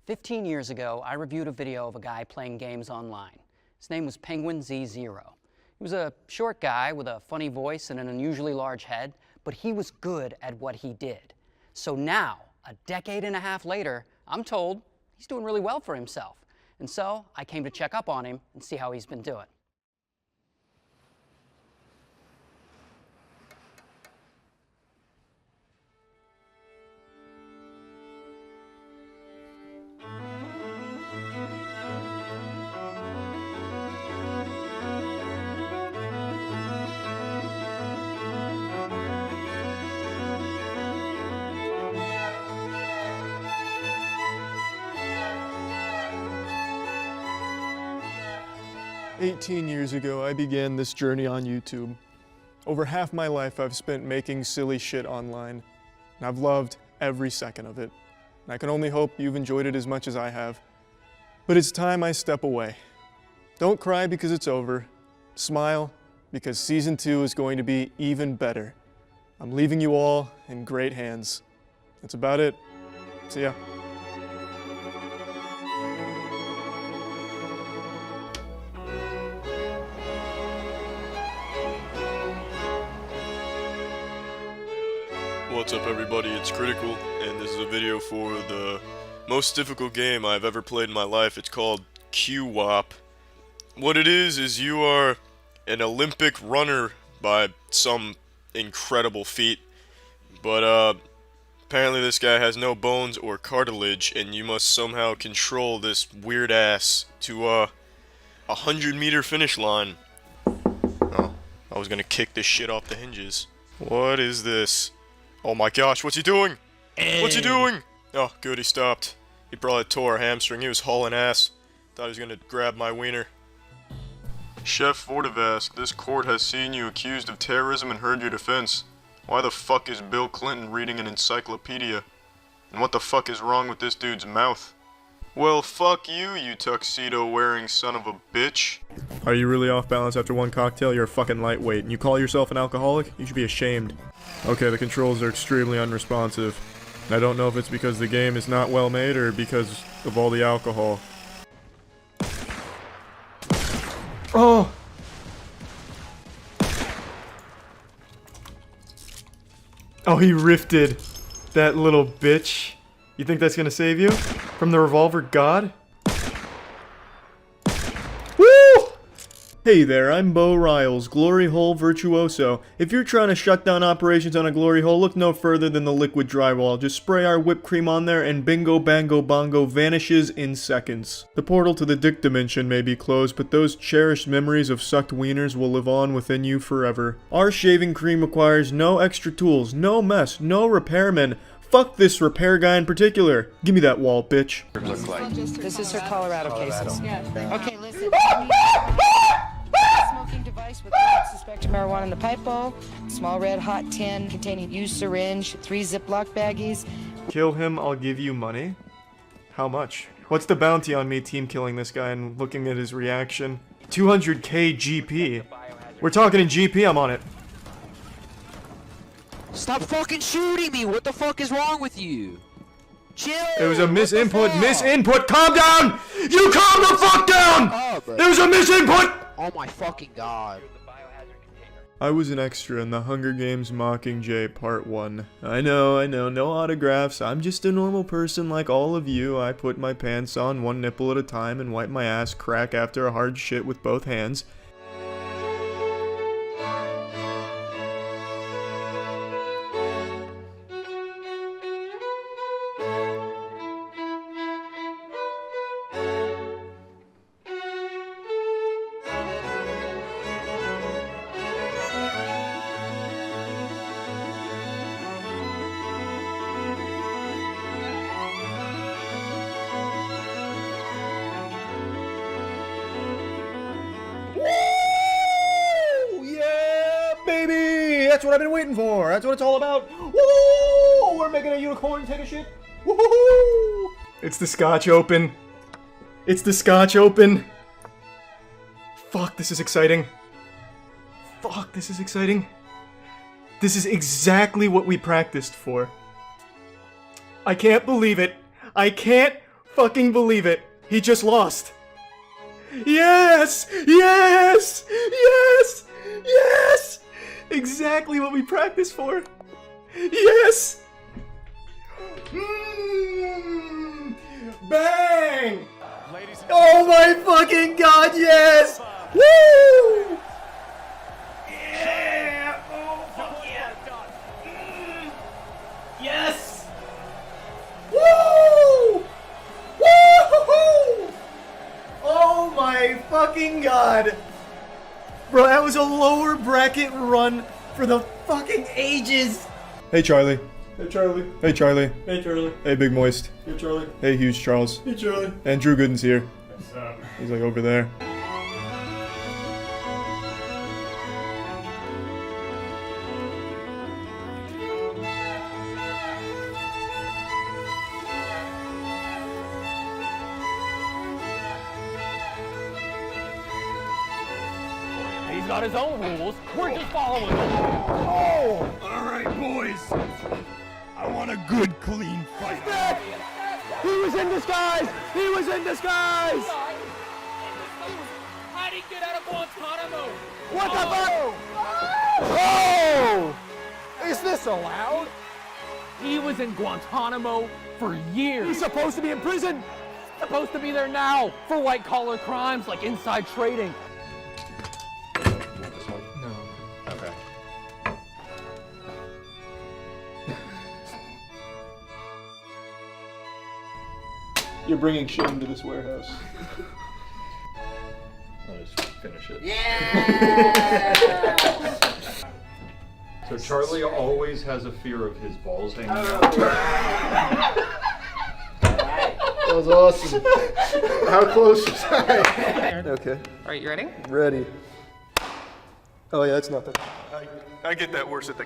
15 years ago, I reviewed a video of a guy playing games online. His name was Penguin Z0. He was a short guy with a funny voice and an unusually large head, but he was good at what he did. So now, a decade and a half later, I'm told he's doing really well for himself. And so I came to check up on him and see how he's been doing. "18 years ago, I began this journey on YouTube. Over half my life I've spent making silly shit online, and I've loved every second of it. And I can only hope you've enjoyed it as much as I have. But it's time I step away. Don't cry because it's over. Smile, because Season 2 is going to be even better. I'm leaving you all in great hands. That's about it. See ya." What's up everybody, it's Critical, and this is a video for the most difficult game I've ever played in my life. It's called Cr1TiKaP. What it is you are an Olympic runner by some incredible feat, but apparently this guy has no bones or cartilage, and you must somehow control this weird ass to a 100-meter finish line. Oh, I was gonna kick this shit off the hinges. What is this? Oh my gosh, what's he doing? What's he doing? Oh, good, he stopped. He probably tore a hamstring. He was hauling ass. Thought he was gonna grab my wiener. Chef Fortivask, this court has seen you accused of terrorism and heard your defense. Why the fuck is Bill Clinton reading an encyclopedia? And what the fuck is wrong with this dude's mouth? Well, fuck you, you tuxedo-wearing son of a bitch. Are you really off balance after one cocktail? You're a fucking lightweight. And you call yourself an alcoholic? You should be ashamed. Okay, the controls are extremely unresponsive. And I don't know if it's because the game is not well made or because of all the alcohol. Oh! Oh, he rifted. That little bitch. You think that's gonna save you? From the revolver god? Woo! Hey there, I'm Bo Riles, Glory Hole Virtuoso. If you're trying to shut down operations on a glory hole, look no further than the liquid drywall. Just spray our whipped cream on there and bingo bango bongo vanishes in seconds. The portal to the dick dimension may be closed, but those cherished memories of sucked wieners will live on within you forever. Our shaving cream requires no extra tools, no mess, no repairmen. Fuck this repair guy in particular. Give me that wall, bitch. This is her Colorado cases. Okay, listen. Smoking device with suspected marijuana in the pipe bowl. Small red hot tin containing used syringe. 3 Ziploc baggies. Kill him, I'll give you money. How much? What's the bounty on me team killing this guy and looking at his reaction? 200k GP. We're talking in GP, I'm on it. Stop fucking shooting me! What the fuck is wrong with you? Chill! It was a misinput, calm down! You calm the fuck down! Oh, There was a misinput! oh my fucking god. I was an extra in the Hunger Games Mockingjay Part 1. I know, no autographs. I'm just a normal person like all of you. I put my pants on one nipple at a time and wipe my ass crack after a hard shit with both hands. That's what I've been waiting for. That's what it's all about. Woo! We're making a unicorn take a shit. Woohoo! It's the Scotch Open. It's the Scotch Open. Fuck, this is exciting. Fuck, this is exciting. This is exactly what we practiced for. I can't believe it. I can't fucking believe it. He just lost. Yes! Yes! Yes! Yes! Exactly what we practiced for. Yes! Bang! Oh my fucking god, yes! Woo! Yeah! Oh, fuck yeah! Yes! Woo! Woo! Oh my fucking god! Bro, that was a lower bracket run for the fucking ages! Hey Charlie. Hey Charlie. Hey Charlie. Hey Charlie. Hey Big Moist. Hey Charlie. Hey Huge Charles. Hey Charlie. And Drew Gooden's here. What's up? He's like over there. He's got his own rules. We're just following them. Oh! All right, boys. I want a good, clean fight. He was in disguise! He was in disguise! How did he get out of Guantanamo? What the fuck? Oh! Is this allowed? He was in Guantanamo for years. He's supposed to be in prison. Supposed to be there now for white-collar crimes like inside trading. Okay. You're bringing shame to this warehouse. I'll just finish it. Yeah! So Charlie always has a fear of his balls hanging out. That was awesome. How close was I? Okay. All right, you ready? Ready. Oh yeah, that's nothing. I get that worse at the.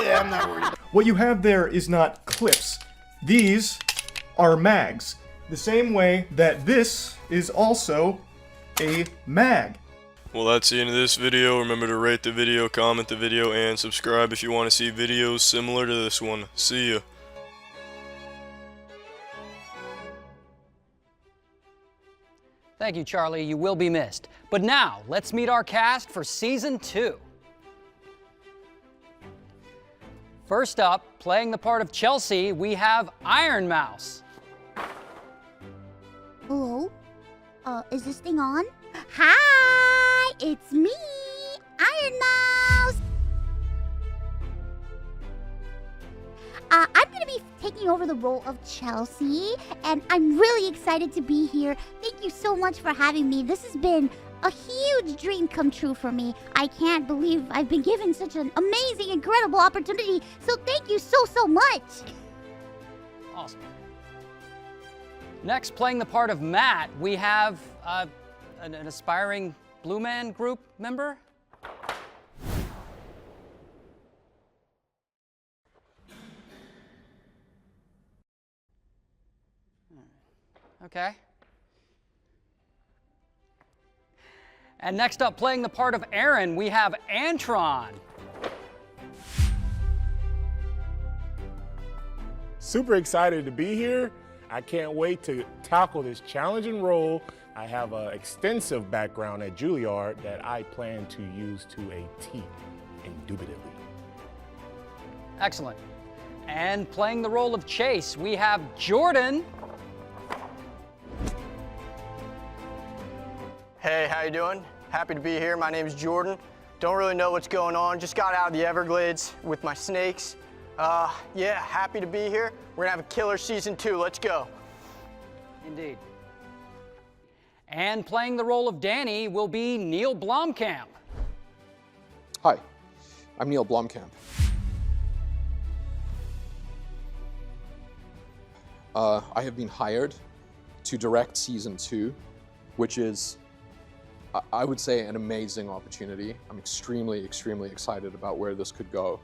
Yeah, I'm not worried. What you have there is not clips. These are mags. The same way that this is also a mag. Well, that's the end of this video. Remember to rate the video, comment the video, and subscribe if you want to see videos similar to this one. See ya. Thank you, Charlie. You will be missed. But now, let's meet our cast for Season 2. First up, playing the part of Chelsea, we have Iron Mouse. Hello? Is this thing on? Hi! It's me, Iron Mouse! I'm gonna be taking over the role of Chelsea, and I'm really excited to be here. Thank you so much for having me. This has been a huge dream come true for me. I can't believe I've been given such an amazing, incredible opportunity, so thank you so much! Awesome. Next, playing the part of Matt, we have an aspiring Blue Man Group member. Okay. And next up, playing the part of Aaron, we have Antron. Super excited to be here. I can't wait to tackle this challenging role. I have an extensive background at Juilliard that I plan to use to a T, indubitably. Excellent. And playing the role of Chase, we have Jordan. Hey, how you doing? Happy to be here. My name is Jordan. Don't really know what's going on. Just got out of the Everglades with my snakes. Yeah, happy to be here. We're gonna have a killer Season 2. Let's go. Indeed. And playing the role of Danny will be Neil Blomkamp. Hi, I'm Neil Blomkamp. I have been hired to direct Season 2, which is, I would say, an amazing opportunity. I'm extremely excited about where this could go.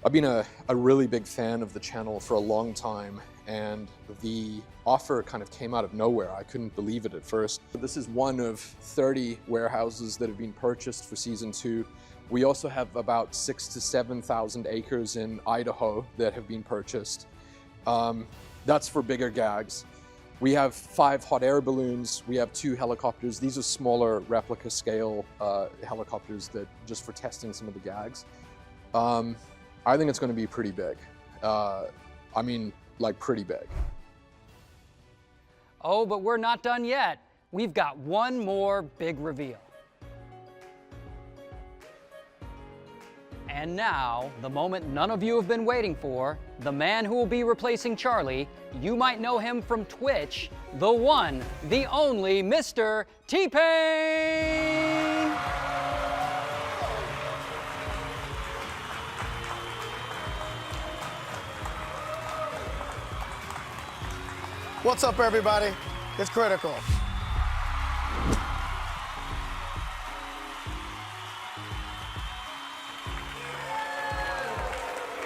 I've been a really big fan of the channel for a long time, and the offer kind of came out of nowhere. I couldn't believe it at first. This is one of 30 warehouses that have been purchased for Season 2. We also have about 6,000 to 7,000 acres in Idaho that have been purchased. That's for bigger gags. We have 5 hot air balloons. We have 2 helicopters. These are smaller replica scale helicopters that just for testing some of the gags. I think it's going to be pretty big. I mean, like pretty big. Oh, but we're not done yet. We've got one more big reveal. And now, the moment none of you have been waiting for, the man who will be replacing Charlie, you might know him from Twitch, the one, the only Mr. T-Pain! What's up, everybody? It's Critical.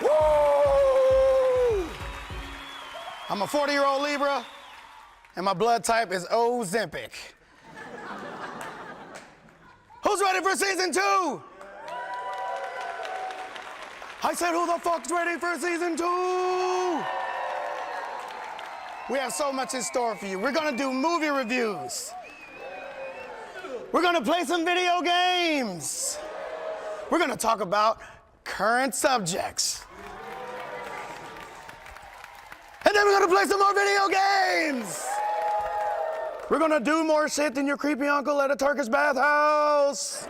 Woo! I'm a 40-year-old Libra, and my blood type is Ozempic. Who's ready for season 2? I said, who the fuck's ready for season 2? We have so much in store for you. We're gonna do movie reviews. We're gonna play some video games. We're gonna talk about current subjects. And then we're gonna play some more video games. We're gonna do more shit than your creepy uncle at a Turkish bathhouse.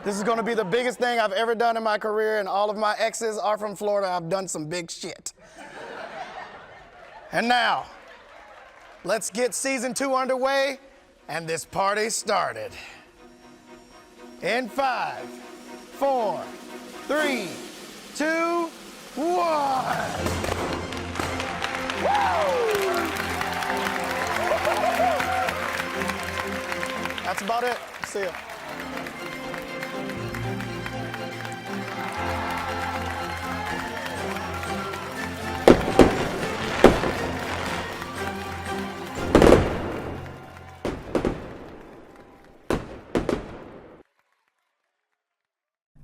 This is gonna be the biggest thing I've ever done in my career, and all of my exes are from Florida. I've done some big shit. And now, let's get season 2 underway and this party started. In 5, 4, 3, 2, 1. Woo! That's about it. See ya.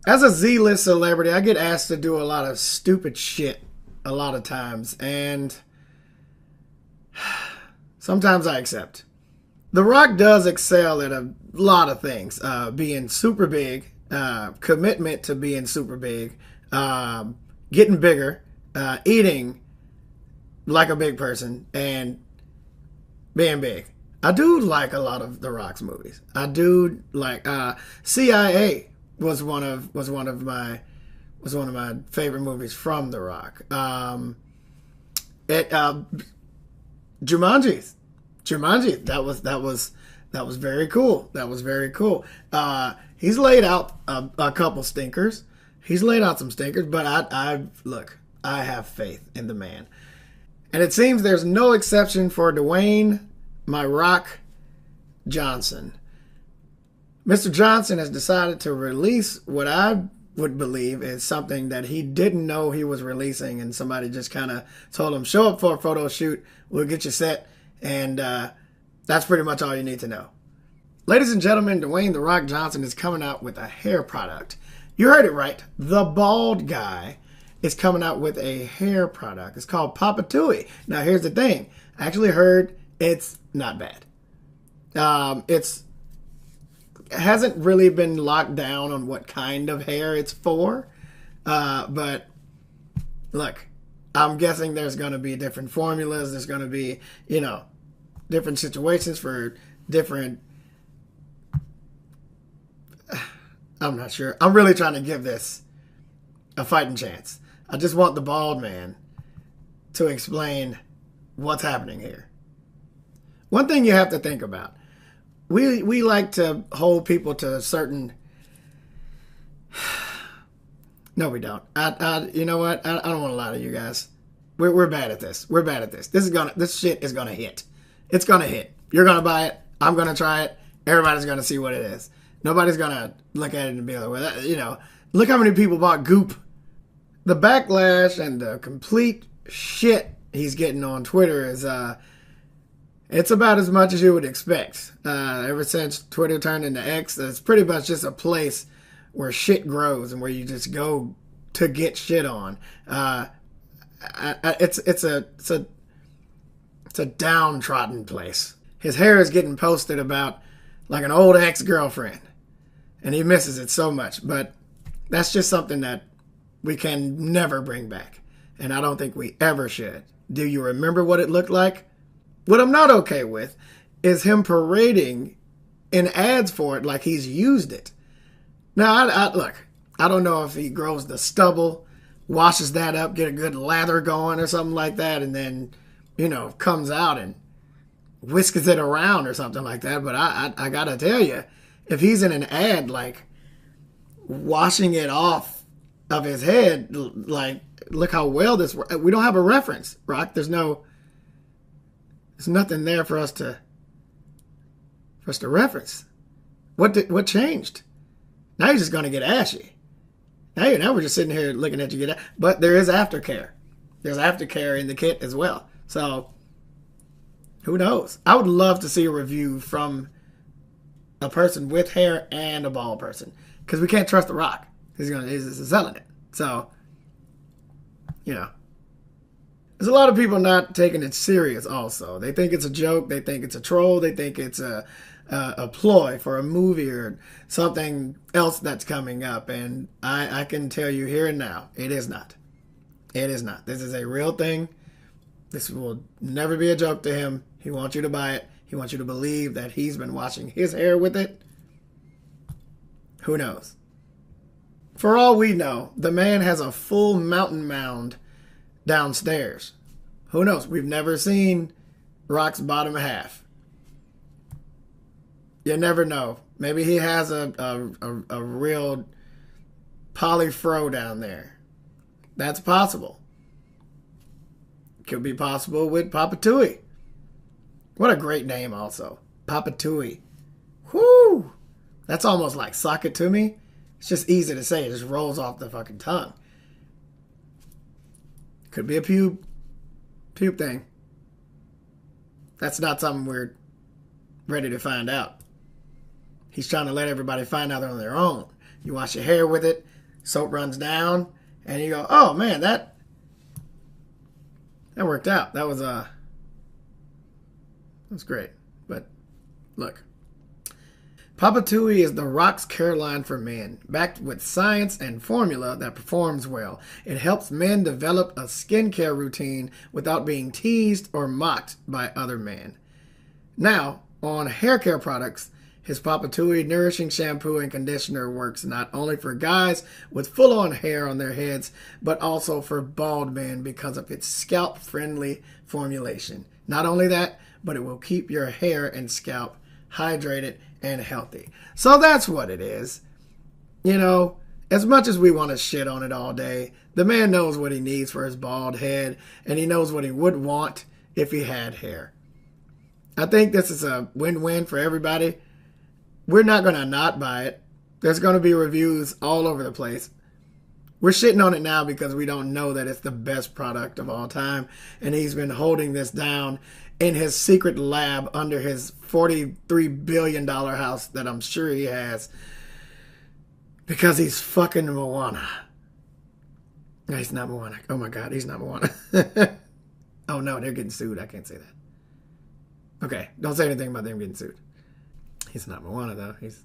As a Z-list celebrity, I get asked to do a lot of stupid shit a lot of times, and sometimes I accept. The Rock does excel at a lot of things, being super big, commitment to being super big, getting bigger, eating like a big person, and being big. I do like a lot of The Rock's movies. I do like CIA. Was one of my favorite movies from The Rock. Jumanji, that was very cool. That was very cool. He's laid out a couple stinkers. He's laid out some stinkers, but I have faith in the man, and it seems there's no exception for Dwayne "My Rock" Johnson. Mr. Johnson has decided to release what I would believe is something that he didn't know he was releasing, and somebody just kind of told him, show up for a photo shoot, we'll get you set, and that's pretty much all you need to know. Ladies and gentlemen, Dwayne "The Rock" Johnson is coming out with a hair product. You heard it right. The bald guy is coming out with a hair product. It's called Papa Tui. Now, here's the thing. I actually heard it's not bad. It hasn't really been locked down on what kind of hair it's for. But look, I'm guessing there's going to be different formulas. There's going to be, different situations for different... I'm not sure. I'm really trying to give this a fighting chance. I just want the bald man to explain what's happening here. One thing you have to think about. We like to hold people to a certain... No, we don't. You know what? I don't want to lie to you guys. We're bad at this. We're bad at this. This shit is gonna hit. It's gonna hit. You're gonna buy it. I'm gonna try it. Everybody's gonna see what it is. Nobody's gonna look at it and be like, well, look how many people bought Goop. The backlash and the complete shit he's getting on Twitter is it's about as much as you would expect. Ever since Twitter turned into X, it's pretty much just a place where shit grows and where you just go to get shit on. it's a downtrodden place. His hair is getting posted about like an old ex-girlfriend, and he misses it so much. But that's just something that we can never bring back, and I don't think we ever should. Do you remember what it looked like? What I'm not okay with is him parading in ads for it like he's used it. Now, look, I don't know if he grows the stubble, washes that up, get a good lather going or something like that, and then, comes out and whisks it around or something like that. But I gotta tell you, if he's in an ad, like, washing it off of his head, like, look how well this works. We don't have a reference, Rock. There's nothing there for us to reference. What changed? Now you're just gonna get ashy. Now we're just sitting here looking at you get. But there is aftercare. There's aftercare in the kit as well. So who knows? I would love to see a review from a person with hair and a bald person, because we can't trust The Rock. He's selling it. So there's a lot of people not taking it serious. Also, they think it's a joke. They think it's a troll. They think it's a ploy for a movie or something else that's coming up. And I can tell you here and now, it is not. It is not. This is a real thing. This will never be a joke to him. He wants you to buy it. He wants you to believe that he's been washing his hair with it. Who knows? For all we know, the man has a full mountain mound downstairs. Who knows? We've never seen Rock's bottom half. You never know. Maybe he has a real polyfro down there. That's possible. Could be possible with Papa Tui. What a great name also. Papa Tui. Whoo! That's almost like sock it to me. It's just easy to say. It just rolls off the fucking tongue. Could be a pube thing. That's not something we're ready to find out. He's trying to let everybody find out on their own. You wash your hair with it, soap runs down, and you go, oh man, that worked out. That was great. But look, Papa Tui is The Rock's care line for men, backed with science and formula that performs well. It helps men develop a skincare routine without being teased or mocked by other men. Now, on hair care products, his Papa Tui Nourishing Shampoo and Conditioner works not only for guys with full-on hair on their heads, but also for bald men because of its scalp-friendly formulation. Not only that, but it will keep your hair and scalp hydrated and healthy. So that's what it is. As much as we want to shit on it all day, the man knows what he needs for his bald head, and he knows what he would want if he had hair. I think this is a win-win for everybody. We're not going to not buy it. There's going to be reviews all over the place. We're shitting on it now because we don't know that it's the best product of all time, and he's been holding this down in his secret lab under his $43 billion house that I'm sure he has because he's fucking Moana. No, he's not Moana. Oh my God, he's not Moana. Oh no, they're getting sued. I can't say that. Okay, don't say anything about them getting sued. He's not Moana though. He's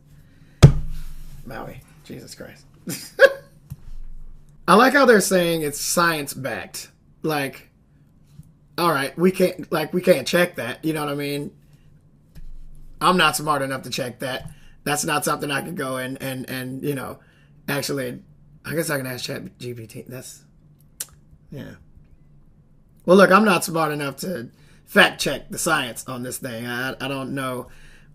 Maui. Jesus Christ. I like how they're saying it's science-backed. Like, all right, we can't check that. You know what I mean? I'm not smart enough to check that. That's not something I can go and actually, I guess I can ask ChatGPT. Yeah. Well, look, I'm not smart enough to fact check the science on this thing. I don't know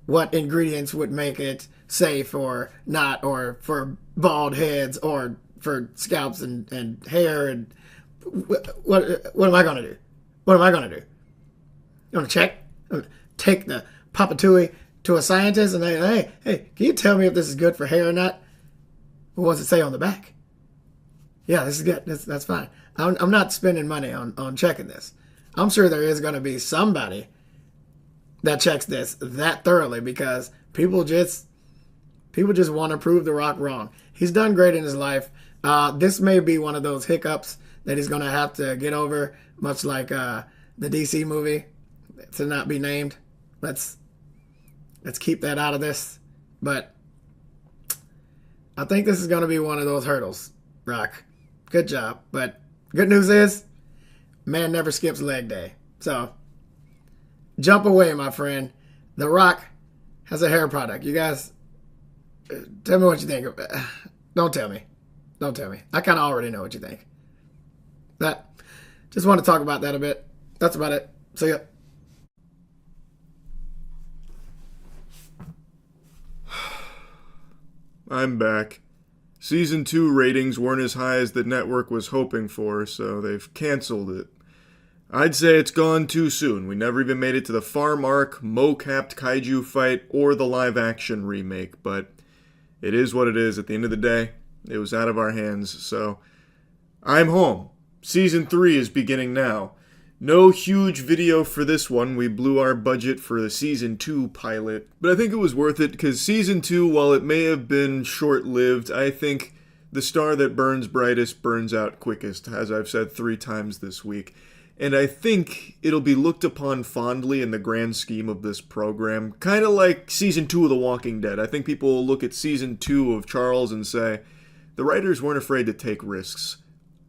what ingredients would make it safe or not, or for bald heads or for scalps and hair. And what am I going to do? What am I going to do? You want to check? Take the Papa Tui to a scientist and hey, can you tell me if this is good for hair or not? What does it say on the back? Yeah, this is good. That's fine. I'm not spending money on checking this. I'm sure there is going to be somebody that checks this that thoroughly because people just want to prove The Rock wrong. He's done great in his life. This may be one of those hiccups that he's going to have to get over, much like the DC movie, to not be named. Let's keep that out of this. But I think this is going to be one of those hurdles, Rock. Good job. But good news is, man never skips leg day. So, jump away, my friend. The Rock has a hair product. You guys, tell me what you think. Don't tell me. Don't tell me. I kind of already know what you think. Just want to talk about that a bit. That's about it. See ya. I'm back. Season 2 ratings weren't as high as the network was hoping for, so they've canceled it. I'd say it's gone too soon. We never even made it to the farm arc, mo-capped kaiju fight, or the live-action remake, but it is what it is at the end of the day. It was out of our hands, so I'm home. Season 3 is beginning now. No huge video for this one. We blew our budget for the Season 2 pilot. But I think it was worth it, because Season 2, while it may have been short-lived, I think the star that burns brightest burns out quickest, as I've said 3 times this week. And I think it'll be looked upon fondly in the grand scheme of this program. Kind of like Season 2 of The Walking Dead. I think people will look at Season 2 of Charles and say, the writers weren't afraid to take risks.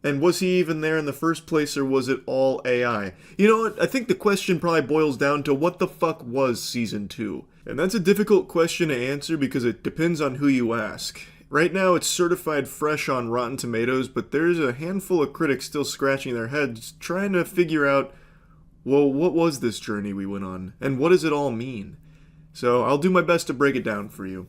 And was he even there in the first place, or was it all AI? You know what? I think the question probably boils down to what the fuck was Season 2? And that's a difficult question to answer because it depends on who you ask. Right now it's certified fresh on Rotten Tomatoes, but there's a handful of critics still scratching their heads trying to figure out, well, what was this journey we went on? And what does it all mean? So I'll do my best to break it down for you.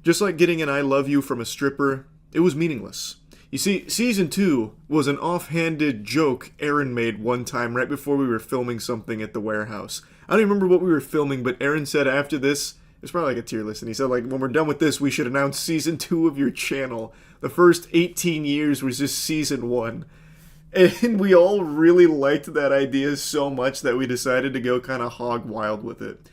Just like getting an I love you from a stripper, it was meaningless. You see, Season 2 was an offhanded joke Aaron made one time right before we were filming something at the warehouse. I don't even remember what we were filming, but Aaron said after this, it's probably like a tier list, and he said, like, when we're done with this, we should announce Season 2 of your channel. The first 18 years was just Season 1. And we all really liked that idea so much that we decided to go kind of hog wild with it.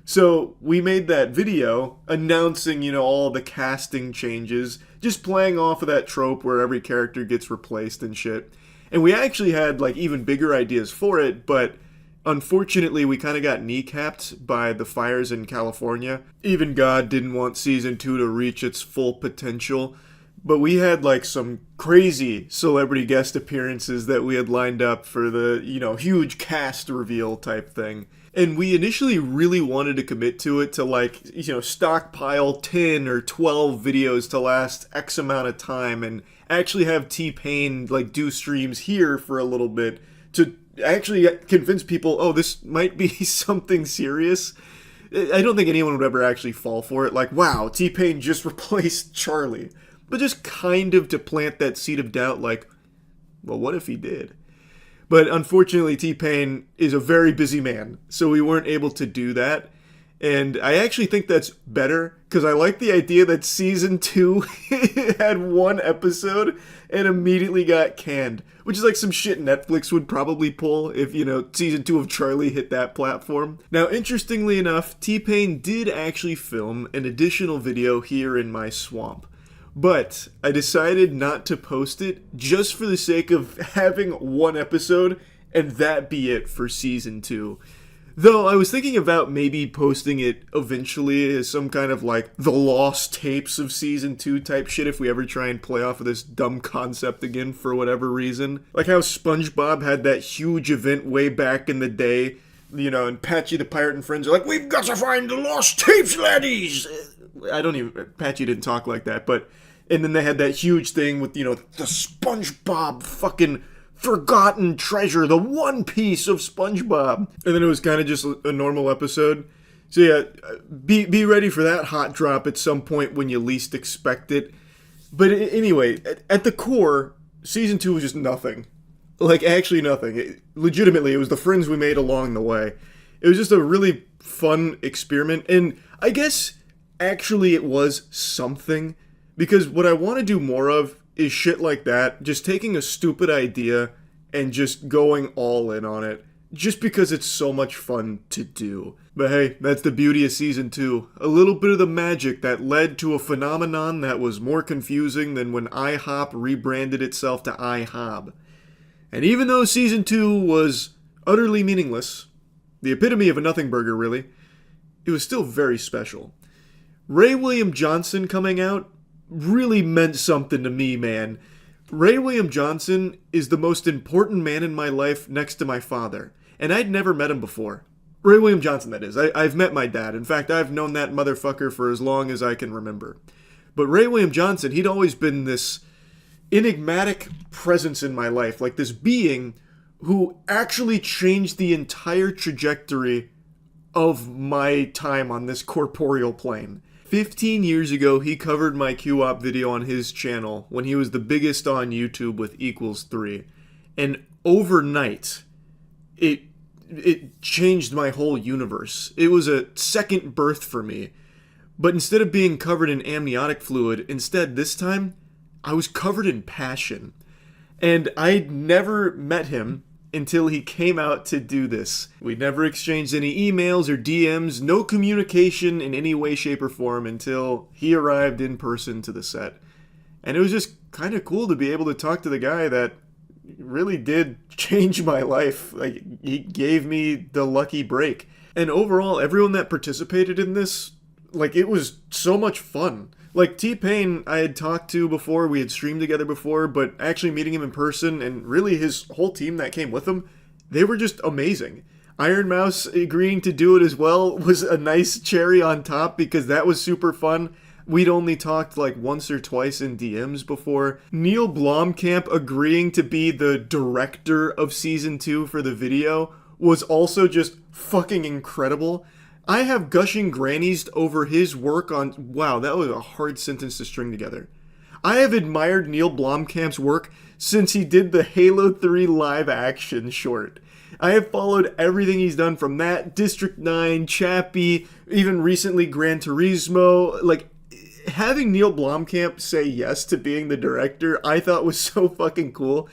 So we made that video announcing, all the casting changes, just playing off of that trope where every character gets replaced and shit. And we actually had, like, even bigger ideas for it, but unfortunately we kind of got kneecapped by the fires in California. Even God didn't want Season 2 to reach its full potential. But we had, like, some crazy celebrity guest appearances that we had lined up for the, huge cast reveal type thing. And we initially really wanted to commit to it to, like, stockpile 10 or 12 videos to last X amount of time and actually have T-Pain, like, do streams here for a little bit to actually convince people, oh, this might be something serious. I don't think anyone would ever actually fall for it. Like, wow, T-Pain just replaced Charlie. But just kind of to plant that seed of doubt, like, well, what if he did? But unfortunately, T-Pain is a very busy man, so we weren't able to do that. And I actually think that's better, because I like the idea that Season 2 had one episode and immediately got canned. Which is like some shit Netflix would probably pull if, Season 2 of Charlie hit that platform. Now, interestingly enough, T-Pain did actually film an additional video here in my swamp. But I decided not to post it just for the sake of having one episode and that be it for Season 2. Though I was thinking about maybe posting it eventually as some kind of like the lost tapes of Season 2 type shit if we ever try and play off of this dumb concept again for whatever reason. Like how SpongeBob had that huge event way back in the day, and Patchy the Pirate and friends are like, we've got to find the lost tapes, laddies! Patchy didn't talk like that, but, and then they had that huge thing with, the SpongeBob fucking forgotten treasure, the one piece of SpongeBob. And then it was kind of just a normal episode. So yeah, be ready for that hot drop at some point when you least expect it. But anyway, at the core, Season 2 was just nothing. Like, actually nothing. Legitimately, it was the friends we made along the way. It was just a really fun experiment, and I guess actually it was something, because what I want to do more of is shit like that, just taking a stupid idea and just going all in on it, just because it's so much fun to do. But hey, that's the beauty of Season 2. A little bit of the magic that led to a phenomenon that was more confusing than when IHOP rebranded itself to IHOB. And even though Season 2 was utterly meaningless, the epitome of a nothing burger really, it was still very special. Ray William Johnson coming out really meant something to me, man. Ray William Johnson is the most important man in my life next to my father, and I'd never met him before. Ray William Johnson, that is. I've met my dad. In fact, I've known that motherfucker for as long as I can remember. But Ray William Johnson, he'd always been this enigmatic presence in my life, like this being who actually changed the entire trajectory of my time on this corporeal plane. 15 years ago, he covered my Q-Op video on his channel when he was the biggest on YouTube with equals 3. And overnight, it changed my whole universe. It was a second birth for me. But instead of being covered in amniotic fluid, instead this time, I was covered in passion. And I'd never met him until he came out to do this. We never exchanged any emails or DMs, no communication in any way, shape, or form until he arrived in person to the set. And it was just kind of cool to be able to talk to the guy that really did change my life. Like, he gave me the lucky break. And overall, everyone that participated in this, like, it was so much fun. Like, T-Pain I had talked to before, we had streamed together before, but actually meeting him in person, and really his whole team that came with him, they were just amazing. Iron Mouse agreeing to do it as well was a nice cherry on top, because that was super fun. We'd only talked like once or twice in DMs before. Neil Blomkamp agreeing to be the director of Season 2 for the video was also just fucking incredible. I have gushing grannies over his work on... Wow, that was a hard sentence to string together. I have admired Neil Blomkamp's work since he did the Halo 3 live action short. I have followed everything he's done from that, District 9, Chappie, even recently Gran Turismo. Like, having Neil Blomkamp say yes to being the director, I thought was so fucking cool.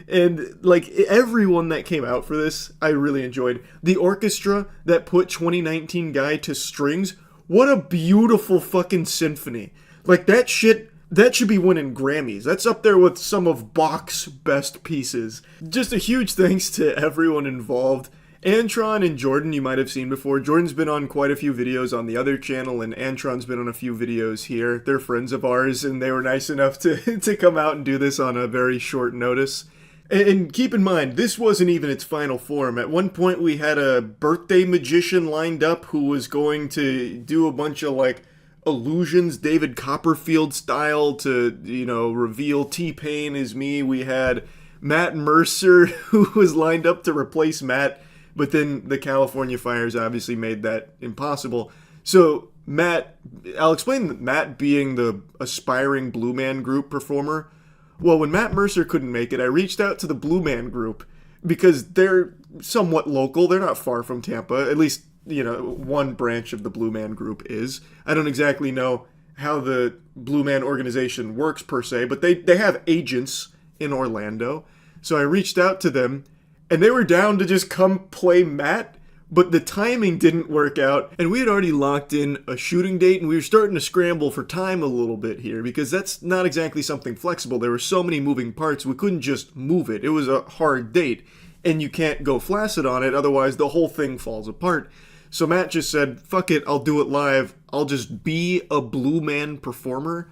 And, like, everyone that came out for this, I really enjoyed. The orchestra that put 2019 Guy to strings, what a beautiful fucking symphony. Like, that shit, that should be winning Grammys. That's up there with some of Bach's best pieces. Just a huge thanks to everyone involved. Antron and Jordan you might have seen before. Jordan's been on quite a few videos on the other channel, and Antron's been on a few videos here. They're friends of ours, and they were nice enough to come out and do this on a very short notice. And keep in mind, this wasn't even its final form. At one point, we had a birthday magician lined up who was going to do a bunch of, like, illusions, David Copperfield style, to, you know, reveal T-Pain is me. We had Matt Mercer, who was lined up to replace Matt, but then the California fires obviously made that impossible. So, Matt, I'll explain that Matt being the aspiring Blue Man Group performer. Well, when Matt Mercer couldn't make it, I reached out to the Blue Man Group because they're somewhat local. They're not far from Tampa. At least, you know, one branch of the Blue Man Group is. I don't exactly know how the Blue Man organization works per se, but they have agents in Orlando. So I reached out to them, and they were down to just come play Matt. But the timing didn't work out, and we had already locked in a shooting date, and we were starting to scramble for time a little bit here, because that's not exactly something flexible. There were so many moving parts, we couldn't just move it. It was a hard date, and you can't go flaccid on it, otherwise the whole thing falls apart. So Matt just said, fuck it, I'll do it live. I'll just be a Blue Man performer,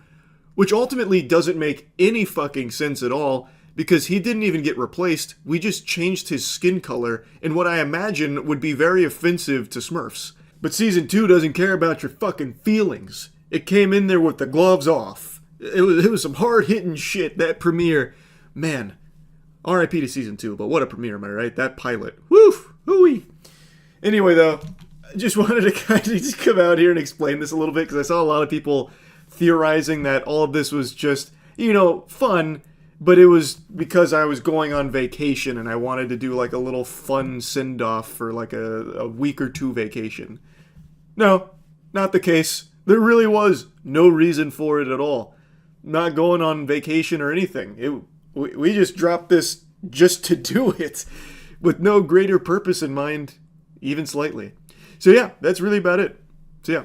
which ultimately doesn't make any fucking sense at all, because he didn't even get replaced. We just changed his skin color in what I imagine would be very offensive to Smurfs. But Season 2 doesn't care about your fucking feelings. It came in there with the gloves off. It was some hard-hitting shit, that premiere. Man, R.I.P. to Season 2, but what a premiere, am I right? That pilot. Woof! Hooey! Anyway, though, I just wanted to kind of just come out here and explain this a little bit, because I saw a lot of people theorizing that all of this was just, you know, fun, but it was because I was going on vacation and I wanted to do like a little fun send-off for like a week or two vacation. No, not the case. There really was no reason for it at all. Not going on vacation or anything. We just dropped this just to do it, with no greater purpose in mind, even slightly. So yeah, that's really about it. So yeah.